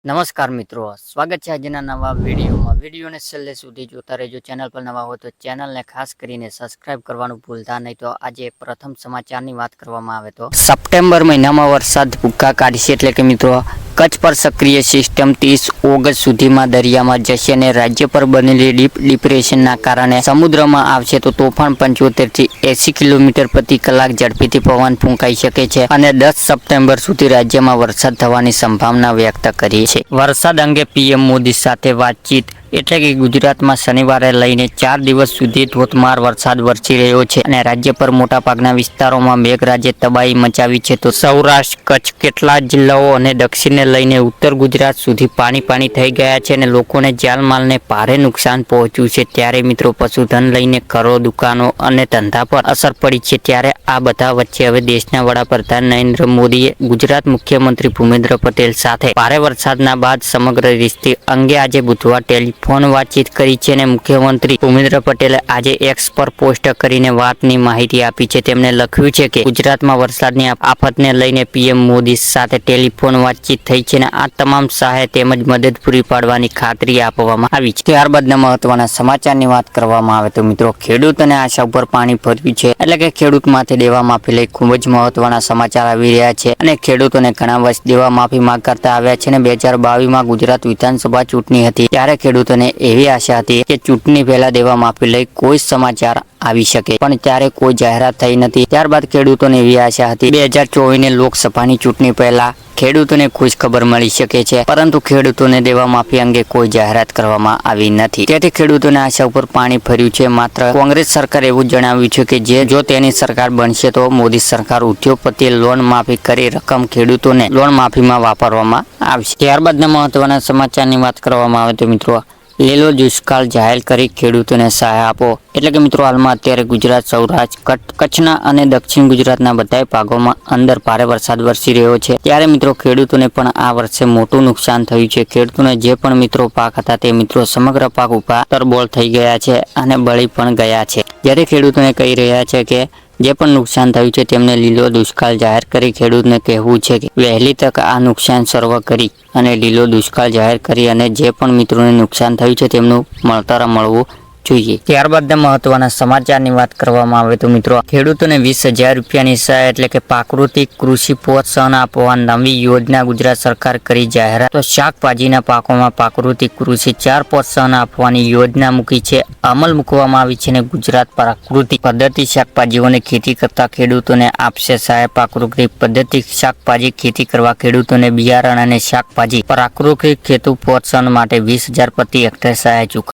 નમસ્કાર મિત્રો, સ્વાગત છે આજના નવા વિડીયોમાં. વિડીયોને છેલ્લે સુધી જોતા રહેજો. ચેનલ પર નવા હો તો ચેનલને ખાસ કરીને સબસ્ક્રાઇબ કરવાનું ભૂલતા નહીં. તો આજે પ્રથમ સમાચારની વાત કરવામાં આવે તો સપ્ટેમ્બર મહિનામાં વરસાદ ભૂક્કા કાઢશે, એટલે કે મિત્રો કચ્છ પર સક્રિય સિસ્ટમ 30 ઓગસ્ટ સુધીમાં દરિયામાં જશે અને રાજ્ય પર બનેલી ડીપ ડિપ્રેશનના કારણે સમુદ્રમાં આવશે તો તોફાન 75 થી 80 કિલોમીટર પ્રતિ કલાક ઝડપીથી પવન ફૂંકાઈ શકે છે અને 10 સપ્ટેમ્બર સુધી રાજ્યમાં વરસાદ થવાની સંભાવના વ્યક્ત કરી છે. વરસાદ અંગે પીએમ મોદી સાથે વાતચીત, એટલે કે ગુજરાતમાં શનિવારે લઈને 4 દિવસ સુધી ધોધમાર વરસાદ વરસી રહ્યો છે અને રાજ્ય પર મોટાભાગના વિસ્તારોમાં મેઘરાજે તબાહી મચાવી છે. તો સૌરાષ્ટ્ર, કચ્છ, કેટલાક જિલ્લાઓ અને દક્ષિણને લઈને ઉત્તર ગુજરાત સુધી પાણી થઈ ગયા છે અને લોકોને જાનમાલને ભારે નુકસાન પહોંચ્યું છે. ત્યારે મિત્રો પશુધન લઈને ઘરો, દુકાનો અને ધંધા પર અસર પડી છે. ત્યારે આ બધા વચ્ચે હવે દેશના વડાપ્રધાન નરેન્દ્ર મોદીએ ગુજરાત મુખ્યમંત્રી ભૂપેન્દ્ર પટેલ સાથે ભારે વરસાદના બાદ સમગ્ર સ્થિતિ અંગે આજે બુધવાર ટેલિફોન વાતચીત કરી છે અને મુખ્યમંત્રી ભૂપેન્દ્ર પટેલે આજે એક્સ પર પોસ્ટ કરીને વાતની માહિતી આપી છે. તેમણે લખ્યું છે કે ગુજરાતમાં વરસાદની આફતને લઈને પીએમ મોદી સાથે ટેલિફોન વાતચીત થઈ છે અને આ તમામ સહાય તેમજ મદદ પૂરી પાડવાની ખાતરી આપવામાં આવી છે. ત્યારબાદના મહત્વના સમાચારની વાત કરવામાં આવે તો મિત્રો ખેડૂતોને આશા ઉપર પાણી ફર્યું છે, એટલે કે ખેડૂત માથે દેવા માફી લઈ ખૂબ જ મહત્વના સમાચાર આવી રહ્યા છે અને ખેડૂતોને ઘણા વર્ષ દેવા માફી માંગ કરતા આવ્યા છે અને 2022માં ગુજરાત વિધાનસભા ચૂંટણી હતી ત્યારે ખેડૂતોને એવી આશા હતી કે ચૂંટણી પહેલા દેવા માફી લઈ કોઈ સમાચાર આવી શકે, પણ ત્યારે કોઈ જાહેરાત થઈ નથી. ત્યારબાદ ખેડૂતોને એવી આશા હતી 2024ની લોકસભાની ચૂંટણી પહેલા ખેડૂતોને ખુશ ખબર મળી શકે છે, પરંતુ ખેડૂતોને દેવા માફી અંગે કોઈ જાહેરાત કરવામાં આવી નથી. તેથી ખેડૂતોને આશા ઉપર પાણી ફર્યું છે. માત્ર કોંગ્રેસ સરકારે એવું જણાવ્યું છે કે જો તેની સરકાર બનશે તો મોદી સરકાર ઉદ્યોગપતિએ લોન માફી કરી રકમ ખેડૂતોને લોન માફીમાં વાપરવામાં આવશે. ત્યારબાદના મહત્વના સમાચારની વાત કરવામાં આવે તો મિત્રો લીલો દુષ્કાળ જાહેર કરી ખેડૂતોને સહાય આપો, એટલે કે મિત્રો હાલમાં અત્યારે ગુજરાત, સૌરાષ્ટ્ર, કચ્છના અને દક્ષિણ ગુજરાતના બધા ભાગોમાં અંદર ભારે વરસાદ વરસી રહ્યો છે. ત્યારે મિત્રો ખેડૂતોને પણ આ વર્ષે મોટું નુકસાન થયું છે. ખેડૂતોને જે પણ મિત્રો પાક હતા તે મિત્રો સમગ્ર પાક ઉભા તરબોળ થઈ ગયા છે અને બળી પણ ગયા છે. જ્યારે ખેડૂતોને કહી રહ્યા છે કે જે પણ નુકસાન થયું છે તેમને લીલો દુષ્કાળ જાહેર કરી ખેડૂતને કહેવું છે કે વહેલી તક આ નુકસાન સર્વ કરી અને લીલો દુષ્કાળ જાહેર કરી અને જે પણ મિત્રોને નુકસાન થયું છે તેમનું વળતર મળવું જોઈએ. ત્યારબાદના મહત્વના સમાચારની વાત કરવામાં આવે તો મિત્રો ખેડૂતોને 20,000 રૂપિયાની સહાય, એટલે કે પ્રાકૃતિક કૃષિ પ્રોત્સાહન આપવા નવી યોજના ગુજરાત સરકાર કરી જાહેરાત. તો શાકભાજીના પાકોમાં પ્રાકૃતિક કૃષિ 4 પ્રોત્સાહન આપવાની યોજના મૂકી છે, અમલ મૂકવામાં આવી છે અને ગુજરાત પ્રાકૃતિક પદ્ધતિ શાકભાજીઓની ખેતી કરતા ખેડૂતોને આપશે સહાય. પ્રાકૃતિક પદ્ધતિ શાકભાજી ખેતી કરવા ખેડૂતોને બિયારણ અને શાકભાજી પ્રાકૃતિક ખેતી પ્રોત્સાહન માટે 20,000 પ્રતિ હેક્ટર સહાય ચૂકવશે.